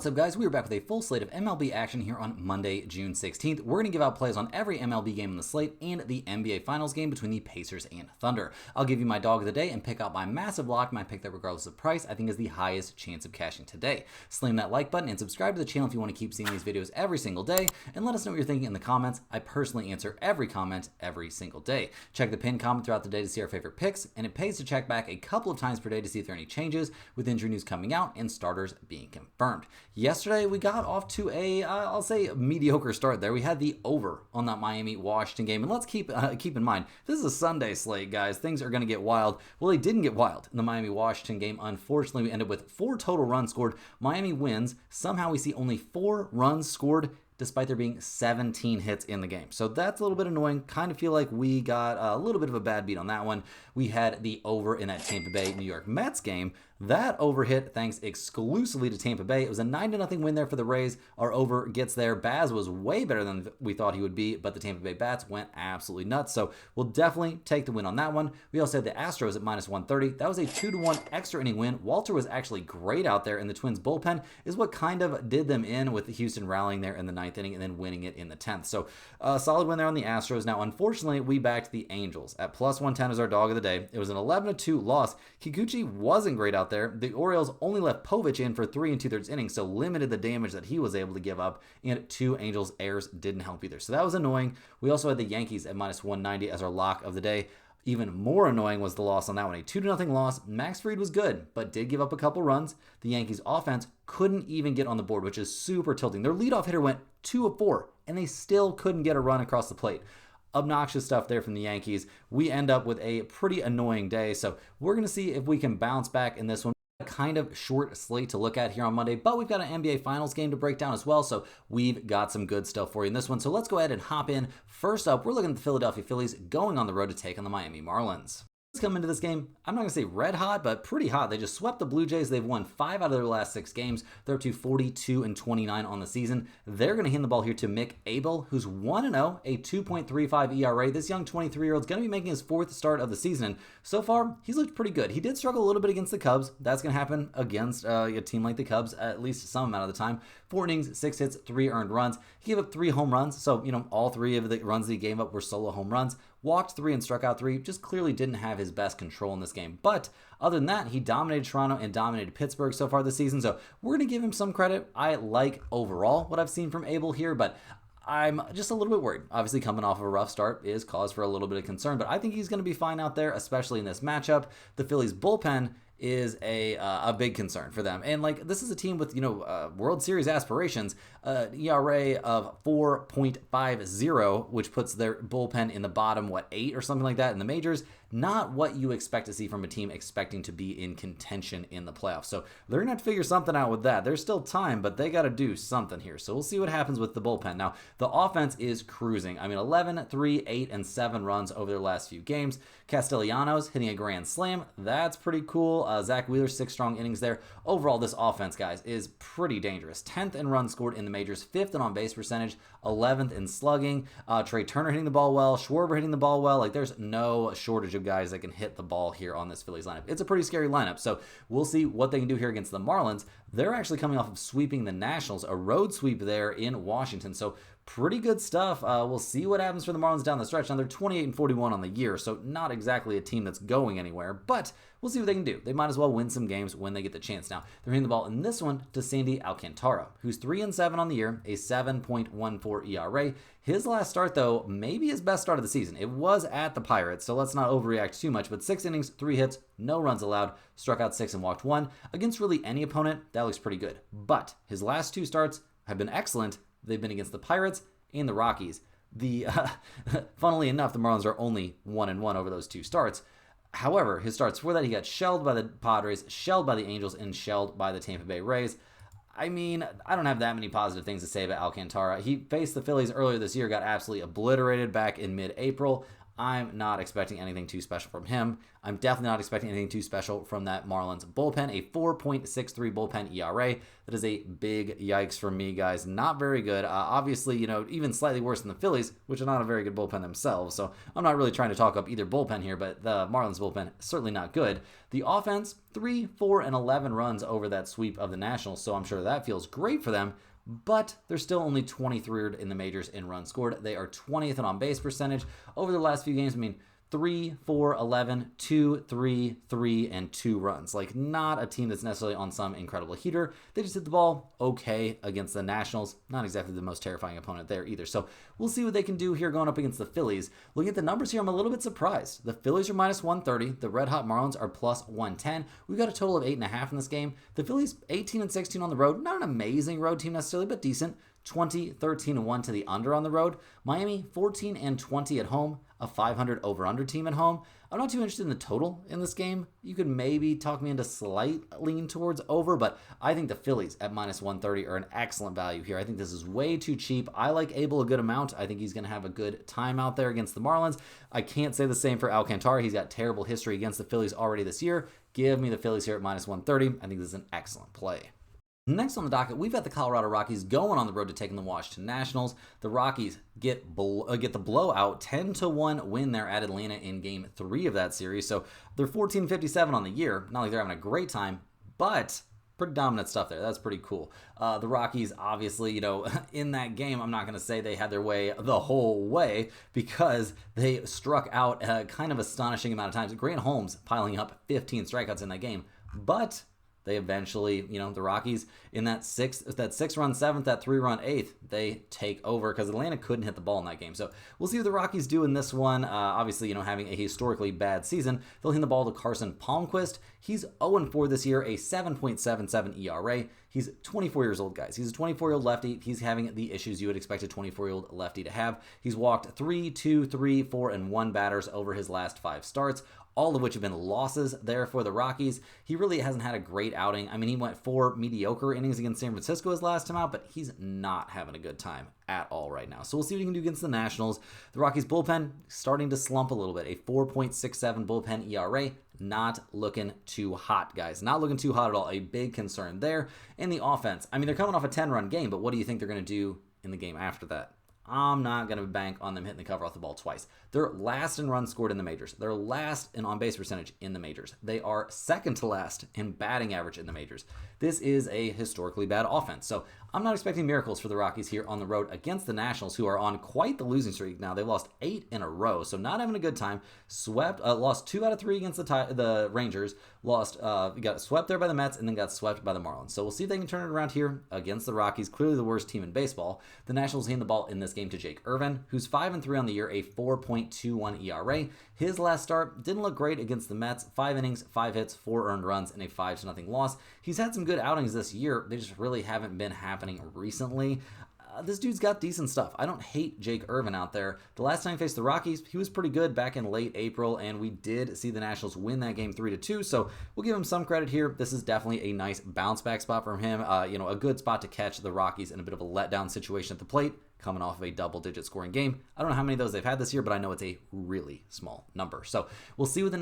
What's up, guys? We are back with a full slate of MLB action here on Monday, June 16th. We're going to give out plays on every MLB game on the slate and the NBA Finals game between the Pacers and Thunder. I'll give you my dog of the day and pick out my massive lock, my pick that regardless of price, I think is the highest chance of cashing today. Slam that like button and subscribe to the channel if you want to keep seeing these videos every single day, and let us know what you're thinking in the comments. I personally answer every comment every single day. Check the pinned comment throughout the day to see our favorite picks, and it pays to check back a couple of times per day to see if there are any changes with injury news coming out and starters being confirmed. Yesterday, we got off to a, I'll say, mediocre start there. We had the over on that Miami-Washington game. And let's keep in mind, this is a Sunday slate, guys. Things are going to get wild. Well, they didn't get wild in the Miami-Washington game. Unfortunately, we ended with 4 total runs scored. Miami wins. Somehow we see only 4 runs scored despite there being 17 hits in the game. So that's a little bit annoying. Kind of feel like we got a little bit of a bad beat on that one. We had the over in that Tampa Bay New York Mets game. That over hit thanks exclusively to Tampa Bay. It was a 9-0 win there for the Rays. Our over gets there. Baz was way better than we thought he would be, but the Tampa Bay Bats went absolutely nuts. So we'll definitely take the win on that one. We also had the Astros at -130. That was a 2-1 extra inning win. Walter was actually great out there, and the Twins bullpen is what kind of did them in with Houston rallying there in the 9th inning and then winning it in the 10th. So a solid win there on the Astros. Now, unfortunately, we backed the Angels at +110 as our dog of the day. It was an 11-2 loss. Kikuchi wasn't great out there. The Orioles only left Povich in for 3 2/3 innings, so limited the damage that he was able to give up, and 2 Angels errors didn't help either. So that was annoying. We also had the Yankees at -190 as our lock of the day. Even more annoying was the loss on that one. A 2-0 loss. Max Fried was good, but did give up a couple runs. The Yankees offense couldn't even get on the board, which is super tilting. Their leadoff hitter went 2 of 4, and they still couldn't get a run across the plate. Obnoxious stuff there from the Yankees. We end up with a pretty annoying day, so we're going to see if we can bounce back in this one. Kind of short slate to look at here on Monday, but we've got an NBA Finals game to break down as well, so we've got some good stuff for you in this one. So let's go ahead and hop in. First up, we're looking at the Philadelphia Phillies going on the road to take on the Miami Marlins. Let's come into this game, I'm not going to say red hot, but pretty hot. They just swept the Blue Jays. They've won 5 out of their last 6 games. They're up to 42-29 on the season. They're going to hand the ball here to Mick Abel, who's 1-0, a 2.35 ERA. This young 23-year-old is going to be making his 4th start of the season, and so far, he's looked pretty good. He did struggle a little bit against the Cubs. That's going to happen against a team like the Cubs at least some amount of the time. 4 innings, 6 hits, 3 earned runs. He gave up 3 home runs, so, all 3 of the runs that he gave up were solo home runs. Walked 3 and struck out 3, just clearly didn't have his best control in this game. But other than that, he dominated Toronto and dominated Pittsburgh so far this season. So we're going to give him some credit. I like overall what I've seen from Abel here, but I'm just a little bit worried. Obviously, coming off of a rough start is cause for a little bit of concern, but I think he's going to be fine out there, especially in this matchup. The Phillies bullpen is a big concern for them. And this is a team with, World Series aspirations, ERA of 4.50, which puts their bullpen in the bottom, 8 or something like that in the majors. Not what you expect to see from a team expecting to be in contention in the playoffs. So they're going to have to figure something out with that. There's still time, but they got to do something here. So we'll see what happens with the bullpen. Now, the offense is cruising. 11, 3, 8, and 7 runs over their last few games. Castellanos hitting a grand slam. That's pretty cool. Zach Wheeler, 6 strong innings there. Overall, this offense, guys, is pretty dangerous. 10th in runs scored in the majors, 5th in on-base percentage, 11th in slugging. Trey Turner hitting the ball well, Schwarber hitting the ball well. There's no shortage of guys that can hit the ball here on this Phillies lineup. It's a pretty scary lineup, so we'll see what they can do here against the Marlins. They're actually coming off of sweeping the Nationals, a road sweep there in Washington, so pretty good stuff. We'll see what happens for the Marlins down the stretch. Now, they're 28-41 on the year, so not exactly a team that's going anywhere, but we'll see what they can do. They might as well win some games when they get the chance. Now, they're hitting the ball in this one to Sandy Alcantara, who's 3-7 on the year, a 7.14 ERA. His last start, though, maybe his best start of the season. It was at the Pirates, so let's not overreact too much, but 6 innings, 3 hits, no runs allowed, struck out 6 and walked 1. Against really any opponent, that looks pretty good. But his last 2 starts have been excellent. They've been against the Pirates and the Rockies. Funnily enough, the Marlins are only 1-1 over those 2 starts. However, his starts before that, he got shelled by the Padres, shelled by the Angels, and shelled by the Tampa Bay Rays. I don't have that many positive things to say about Alcantara. He faced the Phillies earlier this year, got absolutely obliterated back in mid-April. I'm not expecting anything too special from him. I'm definitely not expecting anything too special from that Marlins bullpen. A 4.63 bullpen ERA. That is a big yikes for me, guys. Not very good. Obviously, even slightly worse than the Phillies, which are not a very good bullpen themselves. So I'm not really trying to talk up either bullpen here, but the Marlins bullpen, certainly not good. The offense, 3, 4, and 11 runs over that sweep of the Nationals, so I'm sure that feels great for them. But they're still only 23rd in the majors in runs scored. They are 20th in on-base percentage. Over the last few games, 3, 4, 11, 2, 3, 3, and 2 runs. Like, not a team that's necessarily on some incredible heater. They just hit the ball okay against the Nationals. Not exactly the most terrifying opponent there either. So we'll see what they can do here going up against the Phillies. Looking at the numbers here, I'm a little bit surprised. The Phillies are minus 130. The Red Hot Marlins are plus 110. We've got a total of 8.5 in this game. The Phillies, 18 and 16 on the road. Not an amazing road team necessarily, but decent. 20, 13, and 1 to the under on the road. Miami, 14 and 20 at home, a 500 over-under team at home. I'm not too interested in the total in this game. You could maybe talk me into slight lean towards over, but I think the Phillies at minus 130 are an excellent value here. I think this is way too cheap. I like Abel a good amount. I think he's going to have a good time out there against the Marlins. I can't say the same for Alcantara. He's got terrible history against the Phillies already this year. Give me the Phillies here at minus 130. I think this is an excellent play. Next on the docket, we've got the Colorado Rockies going on the road to taking the Washington Nationals. The Rockies get the blowout, 10-1 win there at Atlanta in Game 3 of that series. So they're 14-57 on the year. Not like they're having a great time, but pretty dominant stuff there. That's pretty cool. The Rockies, obviously, in that game, I'm not going to say they had their way the whole way because they struck out a kind of astonishing amount of times. Grant Holmes piling up 15 strikeouts in that game, but they eventually, the Rockies in that 6-run 7th, that 3-run 8th, they take over because Atlanta couldn't hit the ball in that game. So we'll see what the Rockies do in this one. Obviously, having a historically bad season, they'll hand the ball to Carson Palmquist. He's 0-4 this year, a 7.77 ERA. He's 24 years old, guys. He's a 24-year-old lefty. He's having the issues you would expect a 24-year-old lefty to have. He's walked 3, 2, 3, 4, and 1 batters over his last 5 starts, all of which have been losses there for the Rockies. He really hasn't had a great outing. He went 4 mediocre innings against San Francisco his last time out, but he's not having a good time at all right now. So we'll see what he can do against the Nationals. The Rockies bullpen starting to slump a little bit. A 4.67 bullpen ERA. Not looking too hot, guys. Not looking too hot at all. A big concern there. And the offense. They're coming off a 10-run game, but what do you think they're going to do in the game after that? I'm not going to bank on them hitting the cover off the ball twice. They're last in runs scored in the majors. They're last in on-base percentage in the majors. They are second to last in batting average in the majors. This is a historically bad offense. So I'm not expecting miracles for the Rockies here on the road against the Nationals, who are on quite the losing streak now. They've lost 8 in a row, so not having a good time. Lost 2 out of 3 against the Rangers. Got swept there by the Mets and then got swept by the Marlins. So we'll see if they can turn it around here against the Rockies, clearly the worst team in baseball. The Nationals hand the ball in this game to Jake Irvin, who's 5-3 on the year, a 4.21 ERA. His last start didn't look great against the Mets. 5 innings, 5 hits, 4 earned runs, and a 5-0 loss. He's had some good outings this year. They just really haven't been happening recently. This dude's got decent stuff. I don't hate Jake Irvin out there. The last time he faced the Rockies, he was pretty good back in late April, and we did see the Nationals win that game 3-2, so we'll give him some credit here. This is definitely a nice bounce-back spot from him. A good spot to catch the Rockies in a bit of a letdown situation at the plate, coming off of a double-digit scoring game. I don't know how many of those they've had this year, but I know it's a really small number. So we'll see what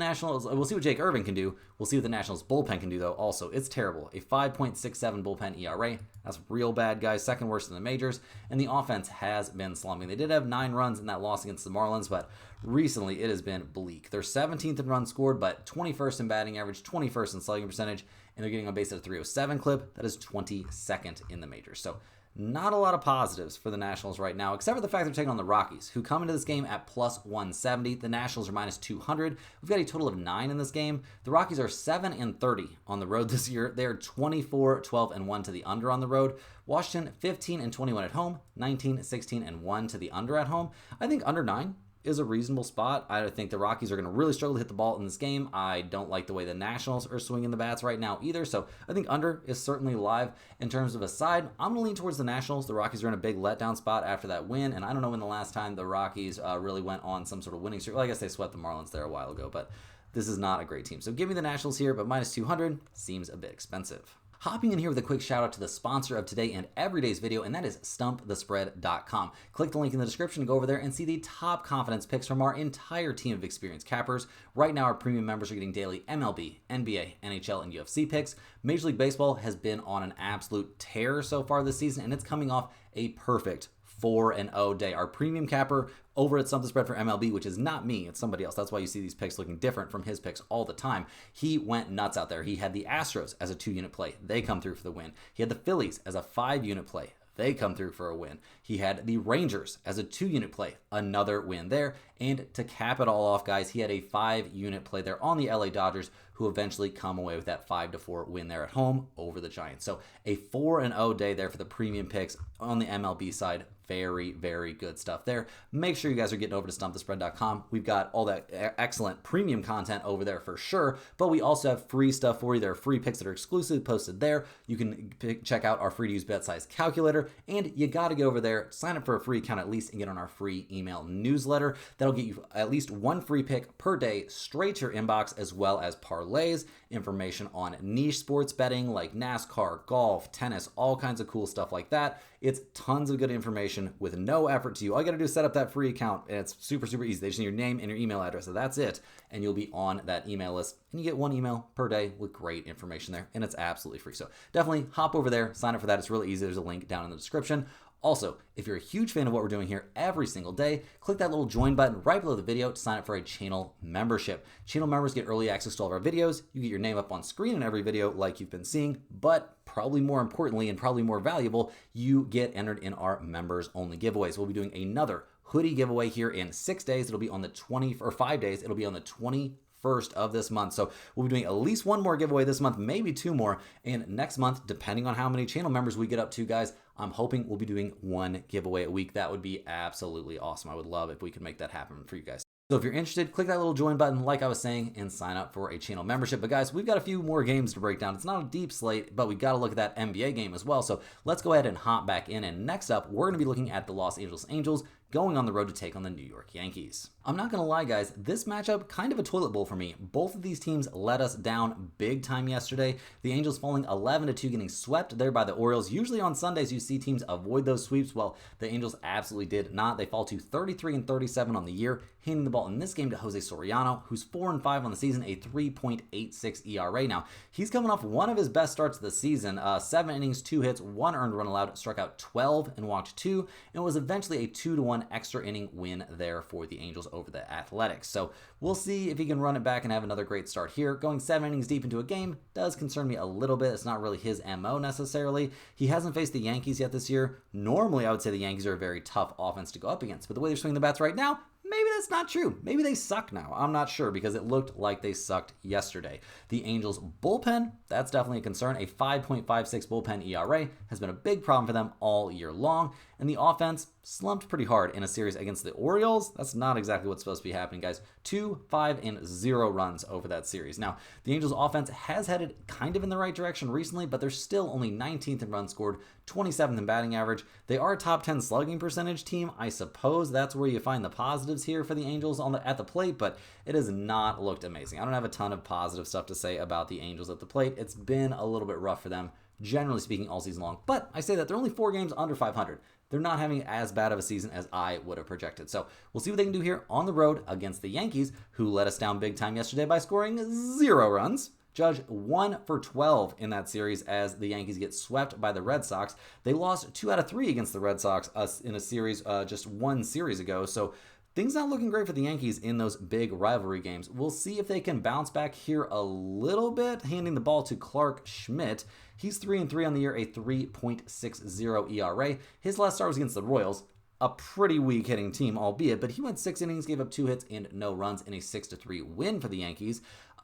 Jake Irvin can do. We'll see what the Nationals bullpen can do, though. Also, it's terrible. A 5.67 bullpen ERA. That's real bad, guys. Second worst in the majors. And the offense has been slumping. They did have 9 runs in that loss against the Marlins, but recently it has been bleak. They're 17th in runs scored, but 21st in batting average, 21st in slugging percentage, and they're getting on base at a 307 clip. That is 22nd in the majors. So not a lot of positives for the Nationals right now, except for the fact they're taking on the Rockies, who come into this game at plus 170. The Nationals are minus 200. We've got a total of 9 in this game. The Rockies are 7-30 on the road this year. They're 24-12-1 to the under on the road. Washington 15-21 at home, 19-16-1 to the under at home. I think under 9 is a reasonable spot. I think the Rockies are going to really struggle to hit the ball in this game. I don't like the way the Nationals are swinging the bats right now either, so I think under is certainly live. In terms of a side, I'm going to lean towards the Nationals. The Rockies are in a big letdown spot after that win, and I don't know when the last time the Rockies really went on some sort of winning streak. Well, I guess they swept the Marlins there a while ago, but this is not a great team. So give me the Nationals here, but minus 200 seems a bit expensive. Hopping in here with a quick shout out to the sponsor of today and every day's video, and that is stumpthespread.com. Click the link in the description to go over there and see the top confidence picks from our entire team of experienced cappers. Right now, our premium members are getting daily MLB, NBA, NHL, and UFC picks. Major League Baseball has been on an absolute tear so far this season, and it's coming off a perfect 4-0 day. Our premium capper over at Stump the Spread for MLB, which is not me, it's somebody else. That's why you see these picks looking different from his picks all the time. He went nuts out there. He had the Astros as a 2-unit play. They come through for the win. He had the Phillies as a 5-unit play. They come through for a win. He had the Rangers as a 2-unit play. Another win there. And to cap it all off, guys, he had a 5-unit play there on the LA Dodgers, who eventually come away with that 5-4 win there at home over the Giants. So a 4-0 day there for the premium picks on the MLB side. Very, very good stuff there. Make sure you guys are getting over to stumpthespread.com. We've got all that excellent premium content over there for sure, but we also have free stuff for you. There are free picks that are exclusively posted there. You can check out our free-to-use bet size calculator, and you got to get over there, sign up for a free account at least, and get on our free email newsletter. That'll get you at least one free pick per day straight to your inbox, as well as parlays, information on niche sports betting like NASCAR, golf, tennis, all kinds of cool stuff like that. It's tons of good information with no effort to you. All you got to do is set up that free account, and it's super, super easy. They just need your name and your email address, so that's it, and you'll be on that email list, and you get one email per day with great information there, and it's absolutely free. So definitely hop over there, sign up for that. It's really easy. There's a link down in the description. Also, if you're a huge fan of what we're doing here every single day, click that little join button right below the video to sign up for a channel membership. Channel members get early access to all of our videos. You get your name up on screen in every video like you've been seeing, but probably more importantly and probably more valuable, you get entered in our members only giveaways. We'll be doing another hoodie giveaway here in 6 days. It'll be on the 5 days. It'll be on the 21st of this month. So we'll be doing at least one more giveaway this month, maybe 2 more. And next month, depending on how many channel members we get up to, guys, I'm hoping we'll be doing one giveaway a week. That would be absolutely awesome. I would love if we could make that happen for you guys. So if you're interested, click that little join button like I was saying and sign up for a channel membership. But guys, we've got a few more games to break down. It's not a deep slate, but we got to look at that NBA game as well. So let's go ahead and hop back in. And next up, we're going to be looking at the Los Angeles Angels going on the road to take on the New York Yankees. I'm not going to lie, guys, this matchup kind of a toilet bowl for me. Both of these teams let us down big time yesterday. The Angels falling 11-2, getting swept there by the Orioles. Usually on Sundays, you see teams avoid those sweeps. Well, the Angels absolutely did not. They fall to 33-37 on the year, handing the ball in this game to Jose Soriano, who's 4-5 on the season, a 3.86 ERA. Now, he's coming off one of his best starts of the season, 7 innings, 2 hits, 1 earned run allowed, struck out 12 and walked 2, and was eventually a 2-1 extra inning win there for the Angels over the Athletics. So we'll see if he can run it back and have another great start here. Going 7 innings deep into a game does concern me a little bit. It's not really his MO necessarily. He hasn't faced the Yankees yet this year. Normally, I would say the Yankees are a very tough offense to go up against, but the way they're swinging the bats right now, maybe that's not true. Maybe they suck now. I'm not sure because it looked like they sucked yesterday. The Angels bullpen, that's definitely a concern. A 5.56 bullpen ERA has been a big problem for them all year long. And the offense slumped pretty hard in a series against the Orioles. That's not exactly what's supposed to be happening, guys. 2, 5, and 0 runs over that series. Now, the Angels offense has headed kind of in the right direction recently, but they're still only 19th in runs scored, 27th in batting average. They are a top 10 slugging percentage team. I suppose that's where you find the positives here for the Angels at the plate, but it has not looked amazing. I don't have a ton of positive stuff to say about the Angels at the plate. It's been a little bit rough for them, generally speaking, all season long. But I say that they're only 4 games under 500. They're not having as bad of a season as I would have projected. So we'll see what they can do here on the road against the Yankees, who let us down big time yesterday by scoring 0 runs. Judge 1 for 12 in that series as the Yankees get swept by the Red Sox. They lost 2 out of 3 against the Red Sox in a series just 1 series ago. So things not looking great for the Yankees in those big rivalry games. We'll see if they can bounce back here a little bit, handing the ball to Clark Schmidt. He's 3-3 on the year, a 3.60 ERA. His last start was against the Royals, a pretty weak hitting team, albeit, but he went 6 innings, gave up 2 hits and no runs in a 6-3 win for the Yankees.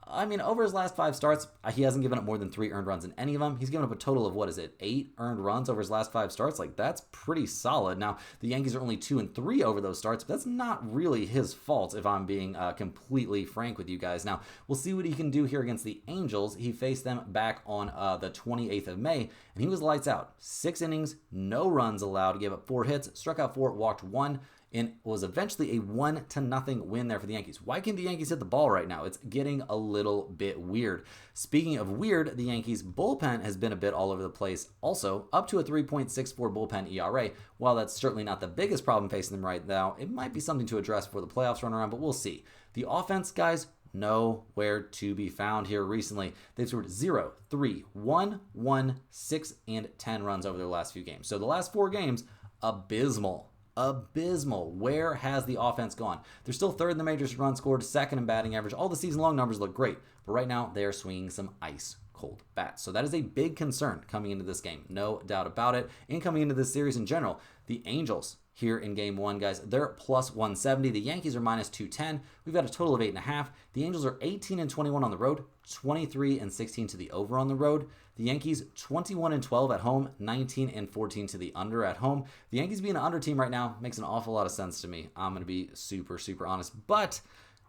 I mean, over his last 5 starts, he hasn't given up more than 3 earned runs in any of them. He's given up a total of, 8 earned runs over his last 5 starts? Like, that's pretty solid. Now, the Yankees are only 2-3 over those starts, but that's not really his fault, if I'm being completely frank with you guys. Now, we'll see what he can do here against the Angels. He faced them back on the 28th of May, and he was lights out. 6 innings, no runs allowed, gave up 4 hits, struck out 4, walked 1, and was eventually a 1-0 win there for the Yankees. Why can't the Yankees hit the ball right now? It's getting a little bit weird. Speaking of weird, the Yankees bullpen has been a bit all over the place. Also, up to a 3.64 bullpen ERA. While that's certainly not the biggest problem facing them right now, it might be something to address before the playoffs run around, but we'll see. The offense, guys, nowhere to be found here recently. They've scored 0, 3, 1, 1, 6, and 10 runs over their last few games. So the last 4 games, abysmal. Where has the offense gone? They're still third in the majors in runs scored, second in batting average. All the season-long numbers look great, but right now they are swinging some ice-cold bats. So that is a big concern coming into this game, no doubt about it. And coming into this series in general, the Angels here in game 1, guys, they're plus 170. The Yankees are minus 210. We've got a total of 8.5. The Angels are 18-21 on the road, 23-16 to the over on the road. The Yankees 21-12 at home, 19-14 to the under at home. The Yankees being an under team right now makes an awful lot of sense to me. I'm going to be super honest. But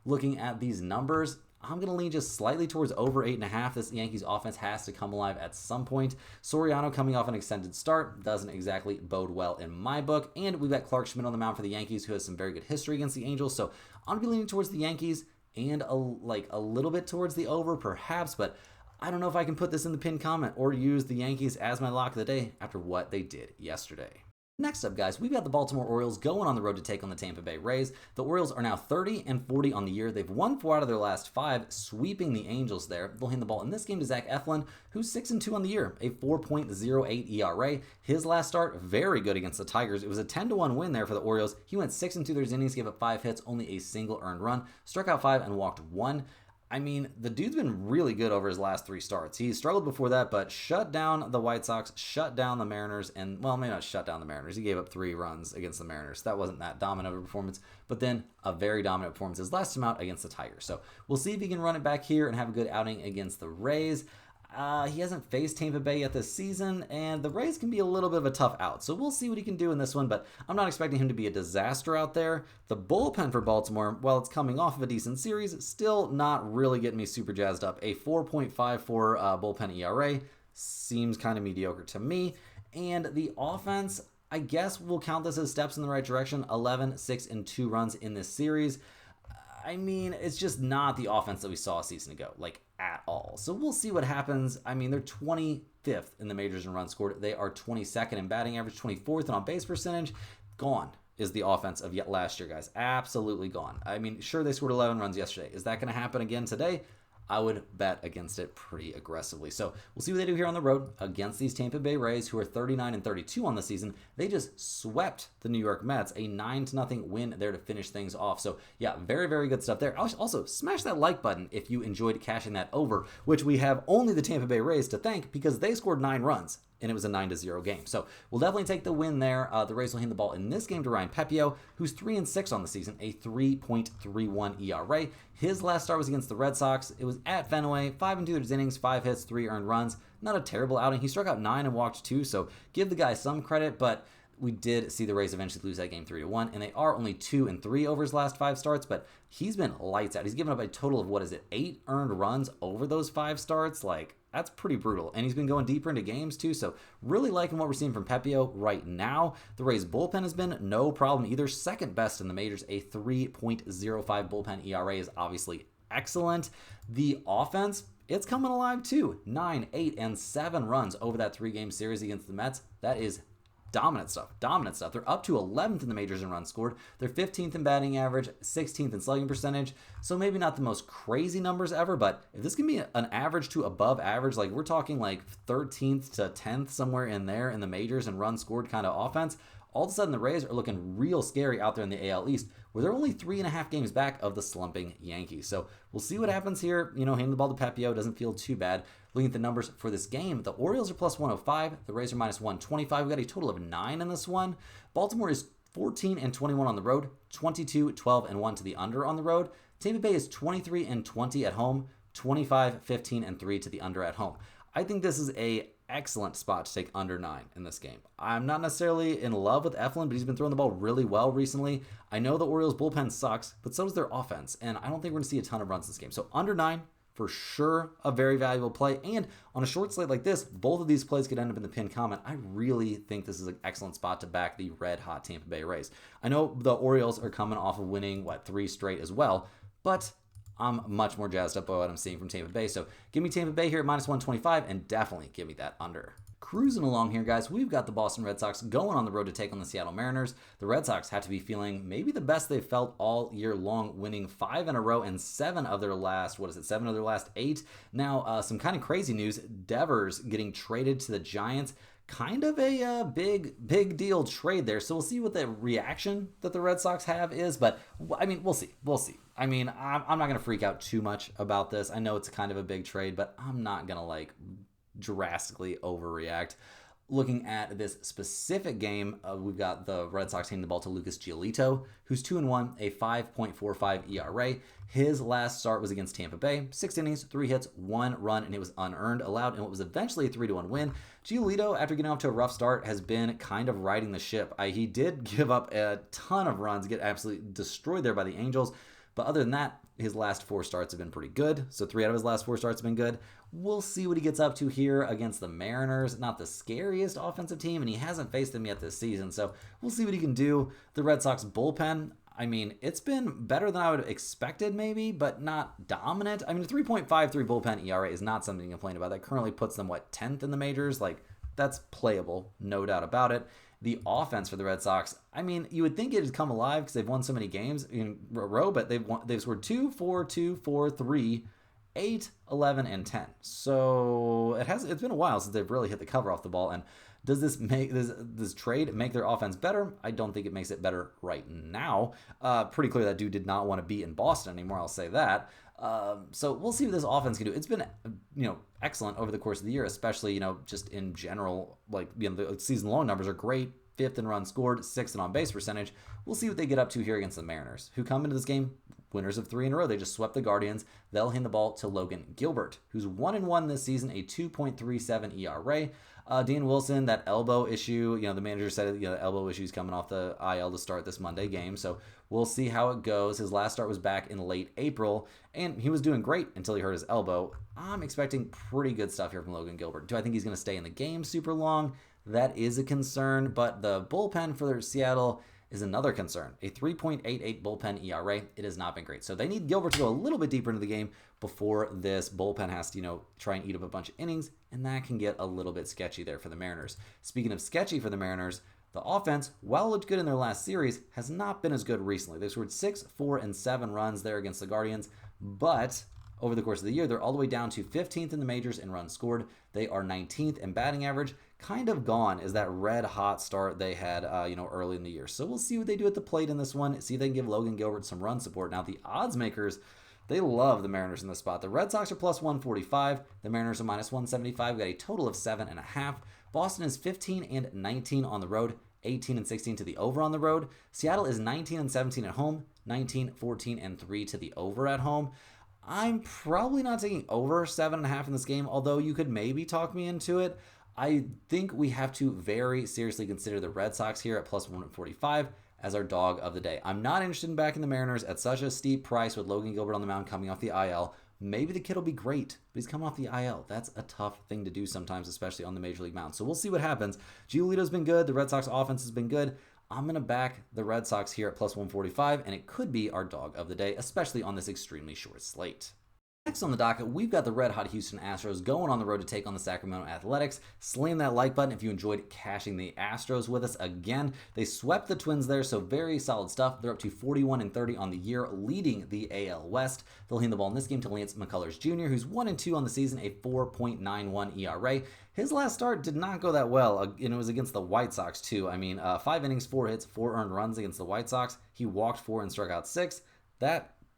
looking at these numbers, I'm going to lean just slightly towards over 8.5. This Yankees offense has to come alive at some point. Soriano coming off an extended start doesn't exactly bode well in my book. And we've got Clark Schmidt on the mound for the Yankees, who has some very good history against the Angels. So I'm going to be leaning towards the Yankees and a little bit towards the over perhaps, but I don't know if I can put this in the pinned comment or use the Yankees as my lock of the day after what they did yesterday. Next up, guys, we've got the Baltimore Orioles going on the road to take on the Tampa Bay Rays. The Orioles are now 30-40 on the year. They've won 4 out of their last 5, sweeping the Angels there. They'll hand the ball in this game to Zach Eflin, who's 6-2 on the year, a 4.08 ERA. His last start, very good against the Tigers. It was a 10-1 win there for the Orioles. He went 6 2/3 innings, gave up 5 hits, only a single earned run, struck out 5 and walked 1. I mean, the dude's been really good over his last 3 starts. He struggled before that, but shut down the White Sox, shut down the Mariners, and, well, maybe not shut down the Mariners. He gave up 3 runs against the Mariners. That wasn't that dominant of a performance, but then a very dominant performance his last time out against the Tigers. So we'll see if he can run it back here and have a good outing against the Rays. He hasn't faced Tampa Bay yet this season, and the Rays can be a little bit of a tough out. So we'll see what he can do in this one, but I'm not expecting him to be a disaster out there. The bullpen for Baltimore, while it's coming off of a decent series, still not really getting me super jazzed up. A 4.54 bullpen ERA seems kind of mediocre to me. And the offense, I guess we'll count this as steps in the right direction. 11, 6, and 2 runs in this series. I mean, it's just not the offense that we saw a season ago, at all. So we'll see what happens. I mean, they're 25th in the majors in runs scored. They are 22nd in batting average, 24th in on-base percentage. Gone is the offense of yet last year, guys. Absolutely gone. I mean, sure, they scored 11 runs yesterday. Is that going to happen again today? I would bet against it pretty aggressively. So we'll see what they do here on the road against these Tampa Bay Rays, who are 39-32 on the season. They just swept the New York Mets, a 9-0 win there to finish things off. So yeah, very good stuff there. Also, smash that like button if you enjoyed cashing that over, which we have only the Tampa Bay Rays to thank because they scored 9 runs. And it was a 9-0 game. So we'll definitely take the win there. The Rays will hand the ball in this game to Ryan Pepio, who's 3-6 on the season, a 3.31 ERA. His last start was against the Red Sox. It was at Fenway, 5 2/3 innings, 5 hits, 3 earned runs. Not a terrible outing. He struck out 9 and walked 2, so give the guy some credit, but we did see the Rays eventually lose that game 3-1, and they are only 2-3 over his last 5 starts, but he's been lights out. He's given up a total of, 8 earned runs over those 5 starts? That's pretty brutal. And he's been going deeper into games too, so really liking what we're seeing from Pepio right now. The Rays bullpen has been no problem either. Second best in the majors, a 3.05 bullpen ERA is obviously excellent. The offense, it's coming alive too. 9, 8, and 7 runs over that 3-game series against the Mets. That is dominant stuff. They're up to 11th in the majors in runs scored. They're 15th in batting average, 16th in slugging percentage. So maybe not the most crazy numbers ever, but if this can be an average to above average, we're talking 13th to 10th somewhere in there in the majors and runs scored kind of offense, all of a sudden the Rays are looking real scary out there in the AL East, where they're only 3.5 games back of the slumping Yankees. So we'll see what happens here. Handing the ball to Pepio doesn't feel too bad. Looking at the numbers for this game, the Orioles are plus 105. The Rays are minus 125. We got a total of 9 in this one. Baltimore is 14-21 on the road, 22-12-1 to the under on the road. Tampa Bay is 23-20 at home, 25-15-3 to the under at home. I think this is a excellent spot to take under 9 in this game. I'm not necessarily in love with Eflin, but he's been throwing the ball really well recently. I know the Orioles bullpen sucks, but so does their offense, and I don't think we're going to see a ton of runs in this game. So under 9 for sure a very valuable play. And on a short slate like this, both of these plays could end up in the pinned comment. I really think this is an excellent spot to back the red hot Tampa Bay Rays. I know the Orioles are coming off of winning, 3 straight as well, but I'm much more jazzed up by what I'm seeing from Tampa Bay. So give me Tampa Bay here at -125 and definitely give me that under. Cruising along here, guys, we've got the Boston Red Sox going on the road to take on the Seattle Mariners. The Red Sox have to be feeling maybe the best they've felt all year long, winning 5 in a row and 7 of their last 8. Now, some kind of crazy news. Devers getting traded to the Giants. Kind of a big deal trade there. So we'll see what the reaction that the Red Sox have is. But, I mean, we'll see. I mean, I'm not going to freak out too much about this. I know it's kind of a big trade, but I'm not going to, drastically overreact. Looking at this specific game, we've got the Red Sox handing the ball to Lucas Giolito, who's 2-1, a 5.45 ERA. His last start was against Tampa Bay. 6 innings, 3 hits, 1 run, and it was unearned, allowed in what was eventually a 3-1 win. Giolito, after getting off to a rough start, has been kind of riding the ship. He did give up a ton of runs, get absolutely destroyed there by the Angels. But other than that, his last 4 starts have been pretty good. So 3 out of his last 4 starts have been good. We'll see what he gets up to here against the Mariners. Not the scariest offensive team, and he hasn't faced them yet this season. So we'll see what he can do. The Red Sox bullpen, I mean, it's been better than I would have expected maybe, but not dominant. I mean, a 3.53 bullpen ERA is not something to complain about. That currently puts them, 10th in the majors? That's playable, no doubt about it. The offense for the Red Sox, I mean, you would think it would come alive because they've won so many games in a row, but they've scored 2, 4, 2, 4, 3, 8, 11, and 10. So it's been a while since they've really hit the cover off the ball. And does this trade make their offense better? I don't think it makes it better right now. Pretty clear that dude did not want to be in Boston anymore, I'll say that. So we'll see what this offense can do. It's been, excellent over the course of the year, especially, just in general, the season-long numbers are great. 5th in runs scored, 6th in on-base percentage. We'll see what they get up to here against the Mariners, who come into this game winners of 3 in a row. They just swept the Guardians. They'll hand the ball to Logan Gilbert, who's 1-1 this season, a 2.37 ERA. Dan Wilson, that elbow issue, the manager said, the elbow issue is coming off the IL to start this Monday game. So we'll see how it goes. His last start was back in late April, and he was doing great until he hurt his elbow. I'm expecting pretty good stuff here from Logan Gilbert. Do I think he's going to stay in the game super long? That is a concern, but the bullpen for Seattle is another concern. A 3.88 bullpen ERA. It has not been great. So they need Gilbert to go a little bit deeper into the game before this bullpen has to, try and eat up a bunch of innings, and that can get a little bit sketchy there for the Mariners. Speaking of sketchy for the Mariners, the offense, while it looked good in their last series, has not been as good recently. They scored 6, 4, and 7 runs there against the Guardians, but over the course of the year, they're all the way down to 15th in the majors in runs scored. They are 19th in batting average. Kind of gone is that red hot start they had, early in the year. So we'll see what they do at the plate in this one. See if they can give Logan Gilbert some run support. Now, the odds makers, they love the Mariners in this spot. The Red Sox are +145. The Mariners are -175. We got a total of 7.5. Boston is 15-19 on the road, 18-16 to the over on the road. Seattle is 19-17 at home, 19-14-3 to the over at home. I'm probably not taking over 7.5 in this game, although you could maybe talk me into it. I think we have to very seriously consider the Red Sox here at +145 as our dog of the day. I'm not interested in backing the Mariners at such a steep price with Logan Gilbert on the mound coming off the IL. Maybe the kid will be great, but he's coming off the IL. That's a tough thing to do sometimes, especially on the Major League mound. So we'll see what happens. Giolito's been good. The Red Sox offense has been good. I'm going to back the Red Sox here at +145, and it could be our dog of the day, especially on this extremely short slate. Next on the docket, we've got the red-hot Houston Astros going on the road to take on the Sacramento Athletics. Slam that like button if you enjoyed cashing the Astros with us again. They swept the Twins there, so very solid stuff. They're up to 41-30 on the year, leading the AL West. They'll hand the ball in this game to Lance McCullers Jr., who's 1-2 on the season, a 4.91 ERA. His last start did not go that well, and it was against the White Sox, too. 5 innings, 4 hits, 4 earned runs against the White Sox. He walked 4 and struck out 6.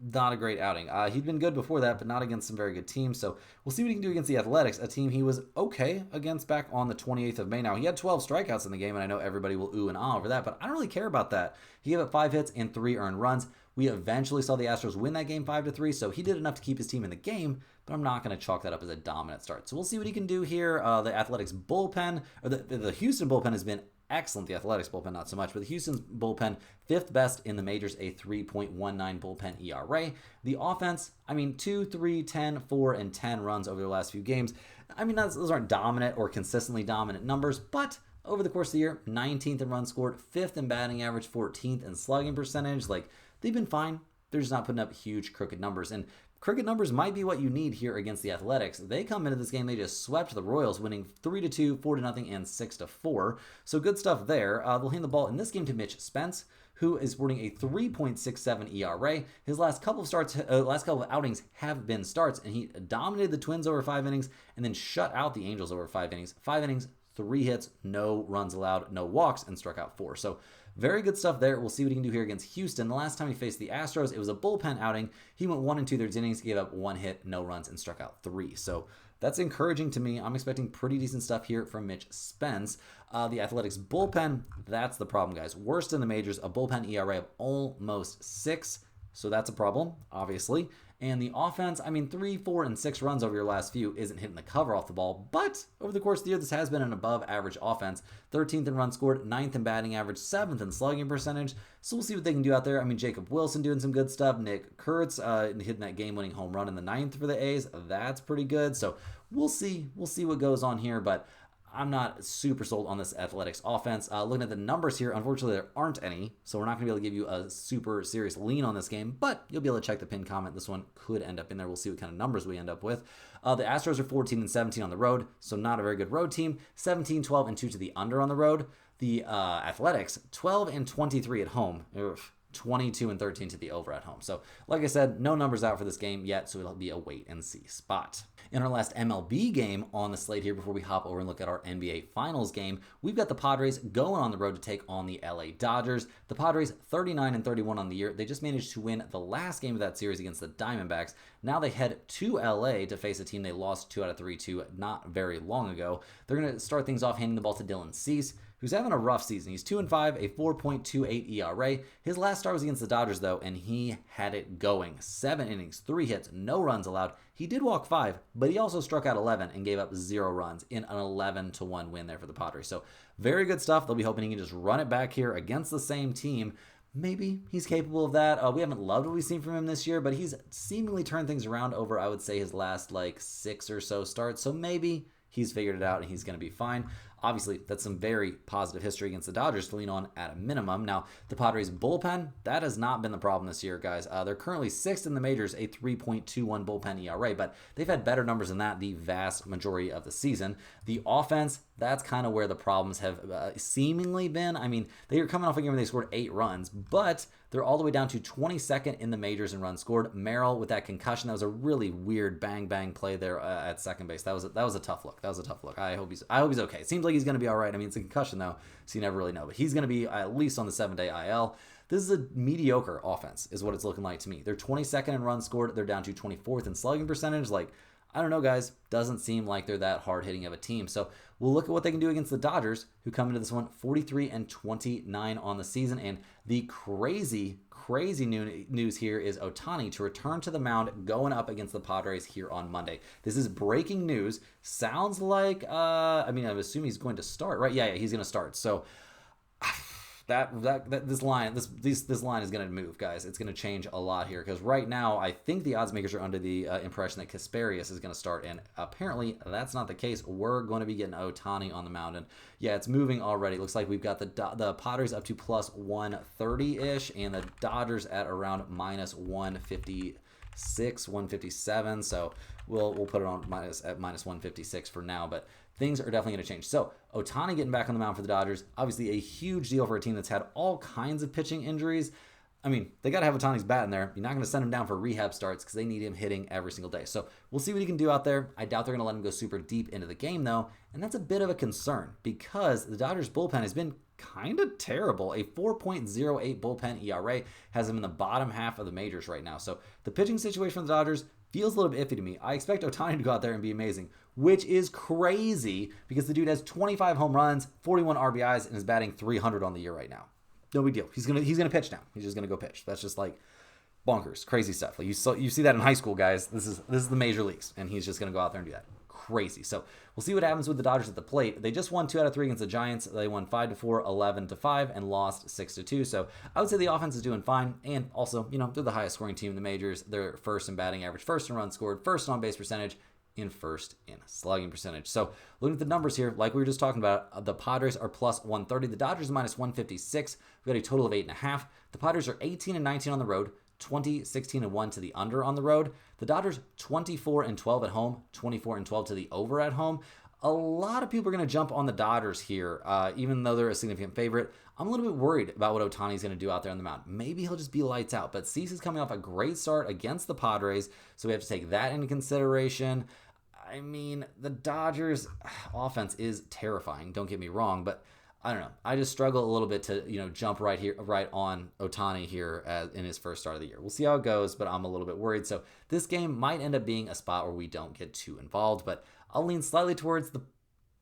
Not a great outing. He'd been good before that, but not against some very good teams. So we'll see what he can do against the Athletics, a team he was okay against back on the 28th of May. Now, he had 12 strikeouts in the game, and I know everybody will ooh and ah over that, but I don't really care about that. He gave up 5 hits and 3 earned runs. We eventually saw the Astros win that game 5-3, so he did enough to keep his team in the game, but I'm not going to chalk that up as a dominant start. So we'll see what he can do here. The Athletics bullpen, or the Houston bullpen has been excellent. The Athletics bullpen, not so much. But the Houston's bullpen, 5th best in the majors, a 3.19 bullpen ERA. The offense, 2, 3, 10, 4, and 10 runs over the last few games. Those aren't dominant or consistently dominant numbers, but over the course of the year, 19th in runs scored, 5th in batting average, 14th in slugging percentage. They've been fine. They're just not putting up huge crooked numbers. And crooked numbers might be what you need here against the Athletics. They come into this game, they just swept the Royals, winning 3-2, 4-0, and 6-4. So good stuff there. They'll hand the ball in this game to Mitch Spence, who is sporting a 3.67 ERA. His last couple of outings have been starts, and he dominated the Twins over 5 innings and then shut out the Angels over 5 innings. 5 innings, 3 hits, no runs allowed, no walks, and struck out 4. So very good stuff there. We'll see what he can do here against Houston. The last time he faced the Astros, it was a bullpen outing. He went 1 2/3 innings, gave up 1 hit, no runs, and struck out 3. So that's encouraging to me. I'm expecting pretty decent stuff here from Mitch Spence. The Athletics bullpen, that's the problem, guys. Worst in the majors, a bullpen ERA of almost 6. So that's a problem, obviously. And the offense, 3, 4, and 6 runs over your last few isn't hitting the cover off the ball. But over the course of the year, this has been an above-average offense. 13th in runs scored, 9th in batting average, 7th in slugging percentage. So we'll see what they can do out there. Jacob Wilson doing some good stuff. Nick Kurtz hitting that game-winning home run in the 9th for the A's. That's pretty good. So we'll see. We'll see what goes on here. But I'm not super sold on this Athletics offense. Looking at the numbers here, unfortunately, there aren't any, so we're not going to be able to give you a super serious lean on this game, but you'll be able to check the pinned comment. This one could end up in there. We'll see what kind of numbers we end up with. The Astros are 14-17 on the road, so not a very good road team. 17, 12, and 2 to the under on the road. The Athletics, 12-23 at home. 22-13 to the over at home. So, like I said, no numbers out for this game yet, so it'll be a wait-and-see spot. In our last MLB game on the slate here, before we hop over and look at our NBA Finals game, we've got the Padres going on the road to take on the LA Dodgers. The Padres, 39-31 on the year. They just managed to win the last game of that series against the Diamondbacks. Now they head to LA to face a team they lost 2 out of 3 to not very long ago. They're going to start things off handing the ball to Dylan Cease, who's having a rough season. He's 2-5, a 4.28 ERA. His last start was against the Dodgers, though, and he had it going. 7 innings, 3 hits, no runs allowed. He did walk 5, but he also struck out 11 and gave up 0 runs in an 11-1 win there for the Padres. So very good stuff. They'll be hoping he can just run it back here against the same team. Maybe he's capable of that. We haven't loved what we've seen from him this year, but he's seemingly turned things around over, I would say, his last 6 or so starts. So maybe he's figured it out and he's going to be fine. Obviously, that's some very positive history against the Dodgers to lean on at a minimum. Now, the Padres bullpen, that has not been the problem this year, guys. They're currently 6th in the majors, a 3.21 bullpen ERA, but they've had better numbers than that the vast majority of the season. The offense, that's kind of where the problems have seemingly been. They were coming off a game where they scored 8 runs, but they're all the way down to 22nd in the majors in runs scored. Merrill with that concussion, that was a really weird bang play there at second base. That was a tough look. I hope he's okay. It seems like he's going to be all right. It's a concussion though, so you never really know. But he's going to be at least on the 7-day IL. This is a mediocre offense, is what it's looking like to me. They're 22nd in runs scored. They're down to 24th in slugging percentage. I don't know, guys. Doesn't seem like they're that hard-hitting of a team. So we'll look at what they can do against the Dodgers, who come into this one 43-29 on the season. And the crazy news here is Ohtani to return to the mound going up against the Padres here on Monday. This is breaking news. Sounds like, I assume he's going to start, right? Yeah, he's going to start. So this line is going to move, guys. It's going to change a lot here because right now I think the odds makers are under the impression that Kasparius is going to start, and apparently that's not the case. We're going to be getting Ohtani on the mound, and yeah, it's moving already. It looks like we've got the Padres up to plus 130-ish, and the Dodgers at around minus 156, 157. So we'll put it on minus 156 for now, but things are definitely going to change. So Ohtani getting back on the mound for the Dodgers, obviously a huge deal for a team that's had all kinds of pitching injuries. They got to have Ohtani's bat in there. You're not going to send him down for rehab starts because they need him hitting every single day. So we'll see what he can do out there. I doubt they're going to let him go super deep into the game, though. And that's a bit of a concern because the Dodgers bullpen has been kind of terrible. A 4.08 bullpen ERA has him in the bottom half of the majors right now. So the pitching situation for the Dodgers feels a little bit iffy to me. I expect Ohtani to go out there and be amazing, which is crazy because the dude has 25 home runs, 41 RBIs, and is batting 300 on the year right now. No big deal. He's gonna pitch now. He's just gonna go pitch. That's just bonkers, crazy stuff. You see that in high school, guys. This is the major leagues, and he's just gonna go out there and do that. crazy. So we'll see what happens with the Dodgers at the plate. They just won 2 out of 3 against the Giants. They won 5-4, 11-5, and lost 6-2. So I would say the offense is doing fine. And also, they're the highest scoring team in the majors. They're first in batting average, first in runs scored, first in on-base percentage, and first in slugging percentage. So looking at the numbers here, like we were just talking about, the Padres are plus 130. The Dodgers are minus 156. We got a total of 8.5. The Padres are 18-19 on the road, 20-16-1 to the under on the road. The Dodgers 24-12 at home, 24-12 to the over at home. A lot of people are going to jump on the Dodgers here, even though they're a significant favorite. I'm a little bit worried about what Ohtani's going to do out there on the mound. Maybe he'll just be lights out, but Cease is coming off a great start against the Padres, so we have to take that into consideration. I mean, the Dodgers offense is terrifying, don't get me wrong, but I don't know. I just struggle a little bit to, jump right on Ohtani here in his first start of the year. We'll see how it goes, but I'm a little bit worried. So this game might end up being a spot where we don't get too involved, but I'll lean slightly towards the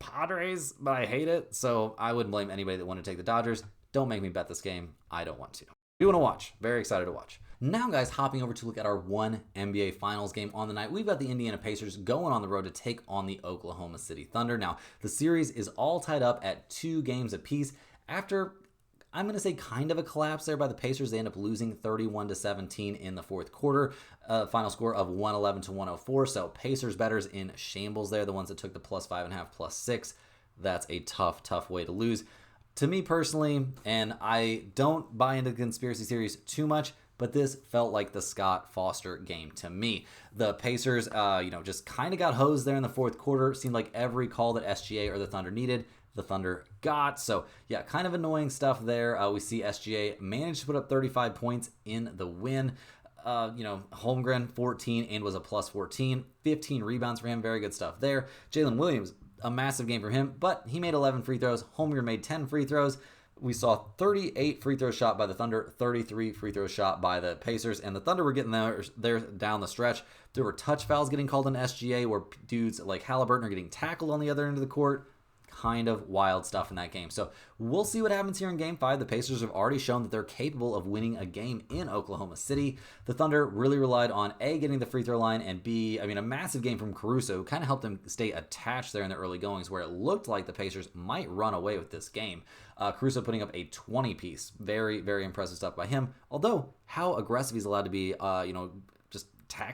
Padres, but I hate it. So I wouldn't blame anybody that want to take the Dodgers. Don't make me bet this game. I don't want to. We want to watch. Very excited to watch. Now, guys, hopping over to look at our one NBA Finals game on the night. We've got the Indiana Pacers going on the road to take on the Oklahoma City Thunder. Now, the series is all tied up at 2 games apiece. After, I'm going to say, kind of a collapse there by the Pacers, they end up losing 31-17 in the fourth quarter. Final score of 111-104. So Pacers bettors in shambles there, the ones that took the plus 5.5, plus 6. That's a tough way to lose. To me personally, and I don't buy into the conspiracy theories too much, but this felt like the Scott Foster game to me. The Pacers, just kind of got hosed there in the fourth quarter. Seemed like every call that SGA or the Thunder needed, the Thunder got. So, yeah, kind of annoying stuff there. We see SGA managed to put up 35 points in the win. Holmgren, 14 and was a plus 14. 15 rebounds for him. Very good stuff there. Jalen Williams, a massive game for him, but he made 11 free throws. Holmgren made 10 free throws. We saw 38 free throws shot by the Thunder, 33 free throws shot by the Pacers, and the Thunder were getting there down the stretch. There were touch fouls getting called on SGA where dudes like Halliburton are getting tackled on the other end of the court. Kind of wild stuff in that game. So we'll see what happens here in Game 5. The Pacers have already shown that they're capable of winning a game in Oklahoma City. The Thunder really relied on A, getting the free throw line, and B, a massive game from Caruso kind of helped them stay attached there in the early goings where it looked like the Pacers might run away with this game. Caruso putting up a 20-piece. Very, very impressive stuff by him. Although, how aggressive he's allowed to be,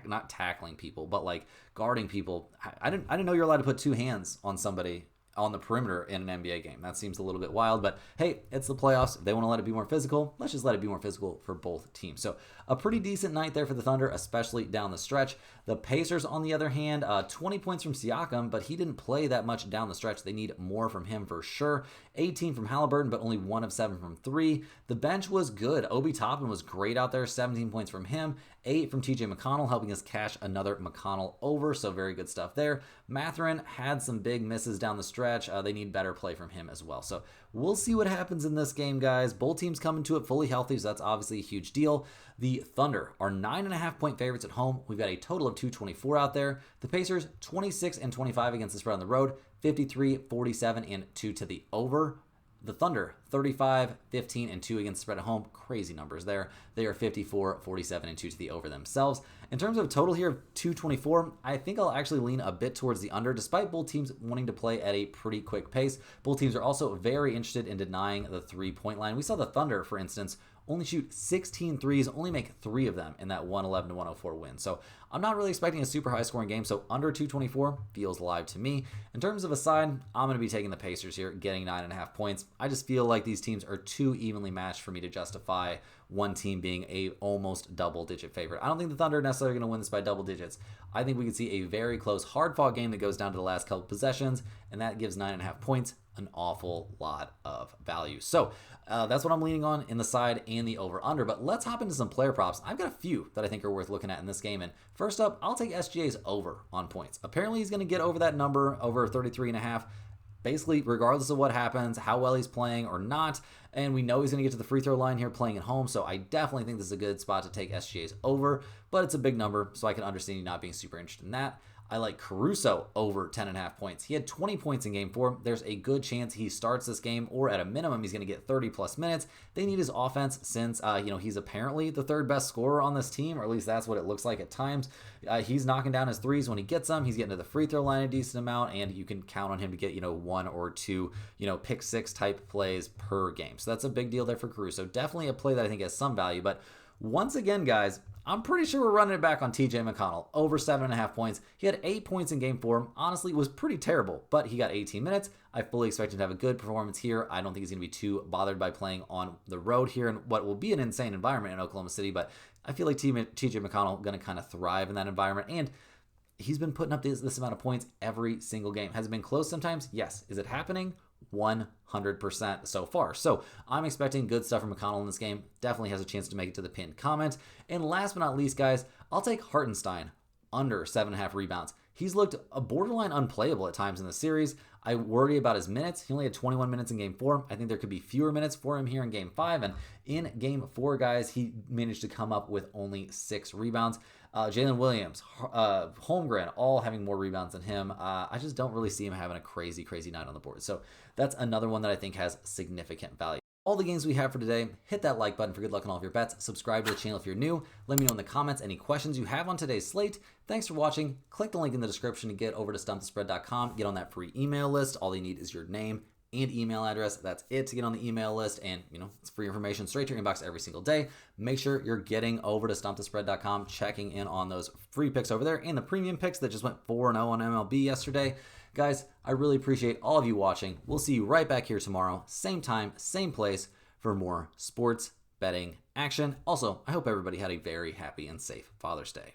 not tackling people, but like guarding people. I didn't know you're allowed to put 2 hands on somebody on the perimeter in an NBA game. That seems a little bit wild, but hey, it's the playoffs. If they want to let it be more physical, let's just let it be more physical for both teams. So a pretty decent night there for the Thunder, especially down the stretch. The Pacers, on the other hand, 20 points from Siakam, but he didn't play that much down the stretch. They need more from him for sure. 18 from Halliburton, but only 1 of 7 from 3. The bench was good. Obi Toppin was great out there, 17 points from him. 8 from TJ McConnell, helping us cash another McConnell over, so very good stuff there. Mathurin had some big misses down the stretch. They need better play from him as well. So we'll see what happens in this game, guys. Both teams coming to it fully healthy, so that's obviously a huge deal. The Thunder are 9.5-point favorites at home. We've got a total of 224 out there. The Pacers, 26-25 against the spread on the road, 53, 47, and 2 to the over. The Thunder, 35, 15, and 2 against the spread at home. Crazy numbers there. They are 54, 47, and 2 to the over themselves. In terms of total here, 224, I think I'll actually lean a bit towards the under, despite both teams wanting to play at a pretty quick pace. Both teams are also very interested in denying the 3-point line. We saw the Thunder, for instance, only shoot 16 threes, only make 3 of them in that 111-104 win. So I'm not really expecting a super high scoring game, so under 224 feels live to me. In terms of a side, I'm going to be taking the Pacers here, getting 9.5 points. I just feel like these teams are too evenly matched for me to justify one team being a almost double-digit favorite. I don't think the Thunder are necessarily going to win this by double digits. I think we could see a very close, hard-fought game that goes down to the last couple possessions, and that gives 9.5 points an awful lot of value. So that's what I'm leaning on in the side and the over-under. But let's hop into some player props. I've got a few that I think are worth looking at in this game. And first up, I'll take SGA's over on points. Apparently, he's going to get over that number, over 33.5. Basically, regardless of what happens, how well he's playing or not. And we know he's going to get to the free throw line here playing at home. So I definitely think this is a good spot to take SGA's over. But it's a big number, so I can understand you not being super interested in that. I like Caruso over 10.5 points. He had 20 points in game 4. There's a good chance he starts this game, or at a minimum, he's going to get 30 plus minutes. They need his offense since, he's apparently the third best scorer on this team, or at least that's what it looks like at times. He's knocking down his threes when he gets them. He's getting to the free throw line a decent amount, and you can count on him to get, 1 or 2, pick 6 type plays per game. So that's a big deal there for Caruso. Definitely a play that I think has some value, but once again, guys, I'm pretty sure we're running it back on TJ McConnell. Over 7.5 points. He had 8 points in game 4. Honestly, it was pretty terrible, but he got 18 minutes. I fully expect him to have a good performance here. I don't think he's going to be too bothered by playing on the road here in what will be an insane environment in Oklahoma City, but I feel like TJ McConnell going to kind of thrive in that environment, and he's been putting up this amount of points every single game. Has it been close sometimes? Yes. Is it happening? 100% so far. So I'm expecting good stuff from McConnell in this game. Definitely has a chance to make it to the pinned comment. And last but not least, guys, I'll take Hartenstein under 7.5 rebounds. He's looked a borderline unplayable at times in the series. I worry about his minutes. He only had 21 minutes in game 4. I think there could be fewer minutes for him here in game 5. And in game 4, guys, he managed to come up with only 6 rebounds. Jalen Williams, Holmgren, all having more rebounds than him. I just don't really see him having a crazy night on the board. So that's another one that I think has significant value. All the games we have for today. Hit that like button for good luck on all of your bets. Subscribe to the channel if you're new. Let me know in the comments any questions you have on today's slate. Thanks for watching. Click the link in the description to get over to stumpthespread.com. Get on that free email list. All you need is your name and email address. That's it to get on the email list, and it's free information straight to your inbox every single day. Make sure you're getting over to stumpthespread.com, checking in on those free picks over there and the premium picks that just went 4-0 on MLB yesterday. Guys, I really appreciate all of you watching. We'll see you right back here tomorrow, same time, same place, for more sports betting action. Also, I hope everybody had a very happy and safe Father's Day.